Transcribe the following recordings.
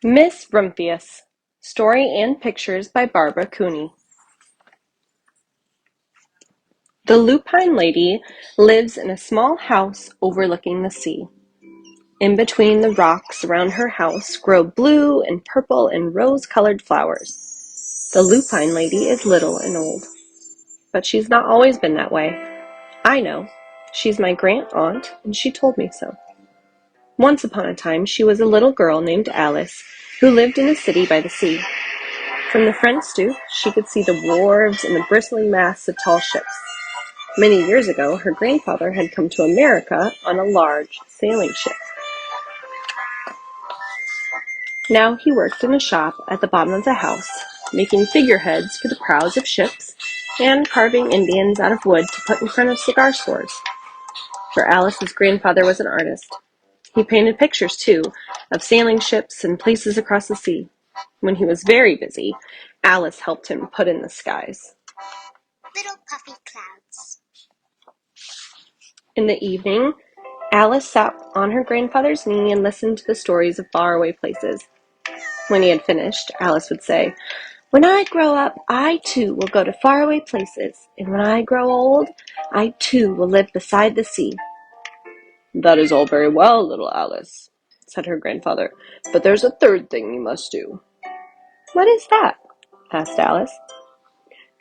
Miss Rumphius. Story and pictures by Barbara Cooney. The Lupine Lady lives in a small house overlooking the sea. In between the rocks around her house grow blue and purple and rose-colored flowers. The Lupine Lady is little and old, but she's not always been that way. I know. She's my grand-aunt, and she told me so. Once upon a time, she was a little girl named Alice who lived in a city by the sea. From the front stoop, she could see the wharves and the bristling masts of tall ships. Many years ago, her grandfather had come to America on a large sailing ship. Now he worked in a shop at the bottom of the house, making figureheads for the prows of ships and carving Indians out of wood to put in front of cigar stores. For Alice's grandfather was an artist. He painted pictures, too, of sailing ships and places across the sea. When he was very busy, Alice helped him put in the skies. Little puffy clouds. In the evening, Alice sat on her grandfather's knee and listened to the stories of faraway places. When he had finished, Alice would say, "When I grow up, I too will go to faraway places, and when I grow old, I too will live beside the sea." "That is all very well, little Alice," said her grandfather, "but there's a third thing you must do." "What is that?" asked Alice.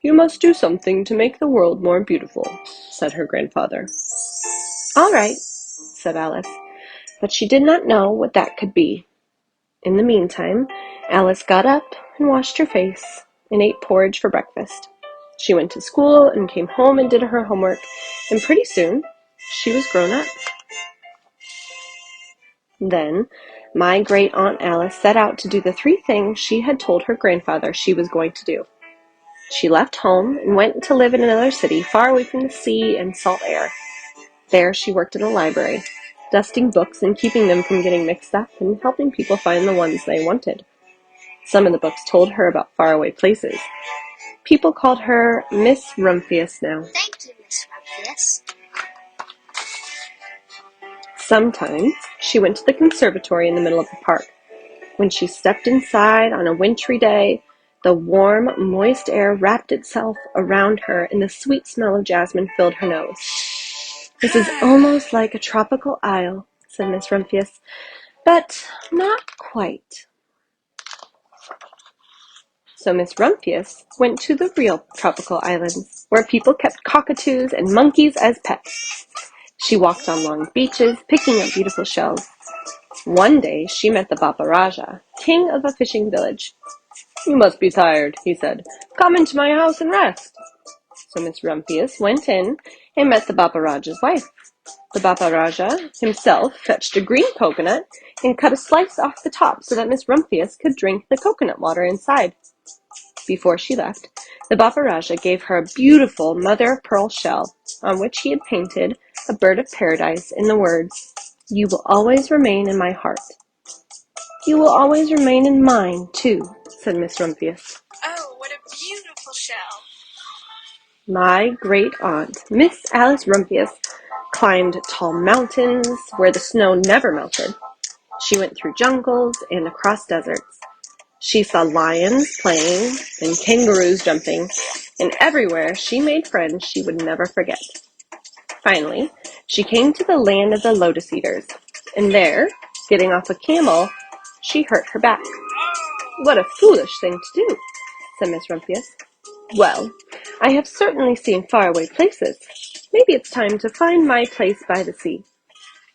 "You must do something to make the world more beautiful," said her grandfather. "All right," said Alice, but she did not know what that could be. In the meantime, Alice got up and washed her face and ate porridge for breakfast. She went to school and came home and did her homework, and pretty soon she was grown up. Then my great-aunt Alice set out to do the 3 things she had told her grandfather she was going to do. She left home and went to live in another city far away from the sea and salt air. There she worked in a library, dusting books and keeping them from getting mixed up and helping people find the ones they wanted. Some of the books told her about faraway places. People called her Miss Rumphius now. Thank you, Miss Rumphius. Sometimes she went to the conservatory in the middle of the park. When she stepped inside on a wintry day, the warm, moist air wrapped itself around her and the sweet smell of jasmine filled her nose. "This is almost like a tropical isle," said Miss Rumphius, "but not quite." So Miss Rumphius went to the real tropical islands, where people kept cockatoos and monkeys as pets. She walked on long beaches, picking up beautiful shells. One day she met the Bapa Raja, king of a fishing village. "You must be tired," he said. "Come into my house and rest." So Miss Rumphius went in and met the Bapa Raja's wife. The Bapa Raja himself fetched a green coconut and cut a slice off the top so that Miss Rumphius could drink the coconut water inside. Before she left, the Bapa Raja gave her a beautiful mother-of-pearl shell on which he had painted a bird of paradise in the words, "You will always remain in my heart." "You will always remain in mine, too," said Miss Rumphius. Oh, what a beautiful shell. My great-aunt, Miss Alice Rumphius, climbed tall mountains where the snow never melted. She went through jungles and across deserts. She saw lions playing and kangaroos jumping, and everywhere she made friends she would never forget. Finally, she came to the land of the lotus eaters, and there, getting off a camel, she hurt her back. "What a foolish thing to do," said Miss Rumphius. "Well, I have certainly seen faraway places. Maybe it's time to find my place by the sea."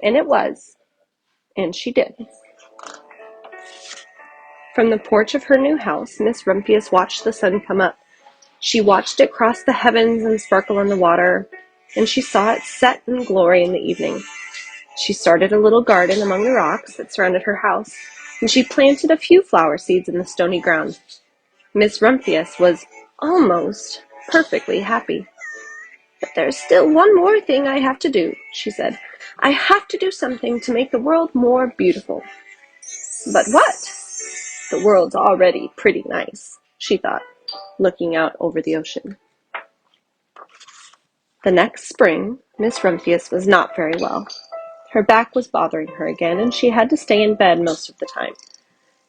And it was, and she did. From the porch of her new house, Miss Rumphius watched the sun come up. She watched it cross the heavens and sparkle on the water, and she saw it set in glory in the evening. She started a little garden among the rocks that surrounded her house, and she planted a few flower seeds in the stony ground. Miss Rumphius was almost perfectly happy. "But there's still one more thing I have to do," she said. "I have to do something to make the world more beautiful." "But what?" "The world's already pretty nice," she thought, looking out over the ocean. The next spring, Miss Rumphius was not very well. Her back was bothering her again, and she had to stay in bed most of the time.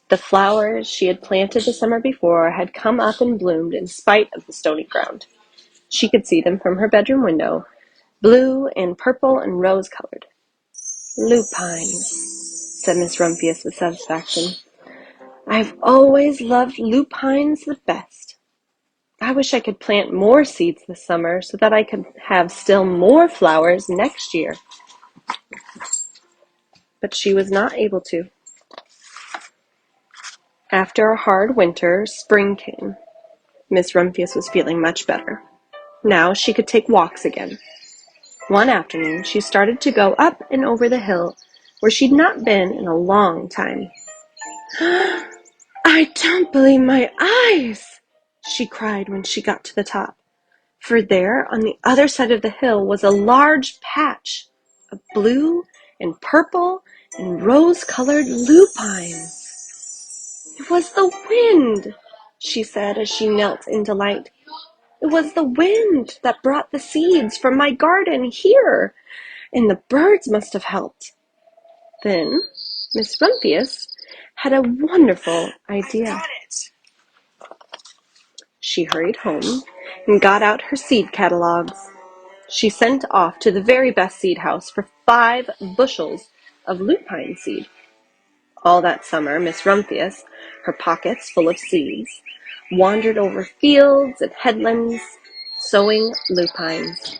The flowers she had planted the summer before had come up and bloomed in spite of the stony ground. She could see them from her bedroom window, blue and purple and rose-colored. "Lupines," said Miss Rumphius with satisfaction. "I've always loved lupines the best. I wish I could plant more seeds this summer so that I could have still more flowers next year." But she was not able to. After a hard winter, spring came. Miss Rumphius was feeling much better. Now she could take walks again. One afternoon, she started to go up and over the hill where she'd not been in a long time. "I don't believe my eyes!" she cried when she got to the top. For there, on the other side of the hill, was a large patch of blue and purple and rose-colored lupines. "It was the wind," she said as she knelt in delight. "It was the wind that brought the seeds from my garden here, and the birds must have helped." Then Miss Rumphius had a wonderful idea. I got it. She hurried home and got out her seed catalogues. She sent off to the very best seed house for 5 bushels of lupine seed. All that summer, Miss Rumphius, her pockets full of seeds, wandered over fields and headlands, sowing lupines.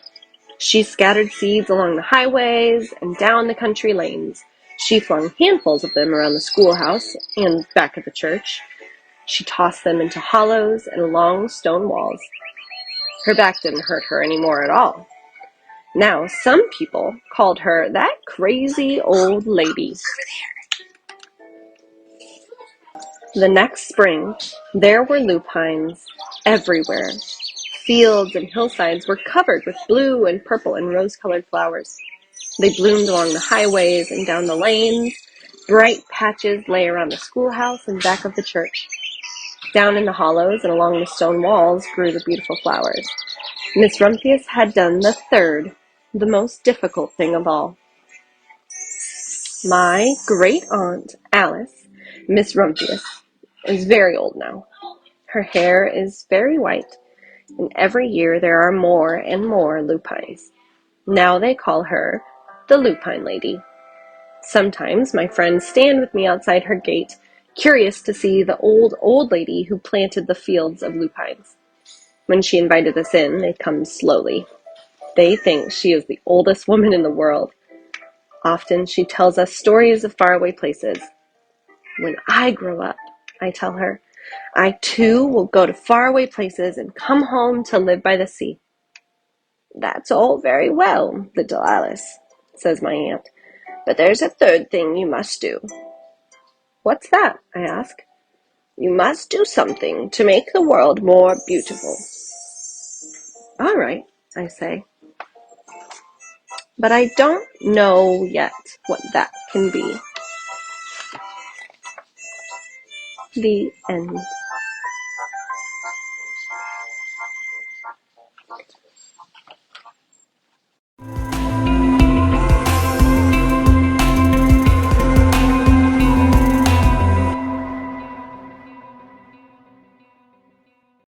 She scattered seeds along the highways and down the country lanes. She flung handfuls of them around the schoolhouse and back of the church. She tossed them into hollows and along stone walls. Her back didn't hurt her any more at all. Now some people called her that crazy old lady. Over The next spring, there were lupines everywhere. Fields and hillsides were covered with blue and purple and rose-colored flowers. They bloomed along the highways and down the lanes. Bright patches lay around the schoolhouse and back of the church. Down in the hollows and along the stone walls grew the beautiful flowers. Miss Rumphius had done the third, the most difficult thing of all. My great-aunt Alice, Miss Rumphius, is very old now. Her hair is very white, and every year there are more and more lupines. Now they call her the Lupine Lady. Sometimes my friends stand with me outside her gate, curious to see the old lady who planted the fields of lupines. When she invited us in, they come slowly. They think she is the oldest woman in the world. Often she tells us stories of faraway places. "When I grow up," I tell her, "I too will go to faraway places and come home to live by the sea." "That's all very well, little Alice," says my aunt, "but there's a third thing you must do." "What's that?" I ask. "You must do something to make the world more beautiful." "All right," I say. But I don't know yet what that can be. The end.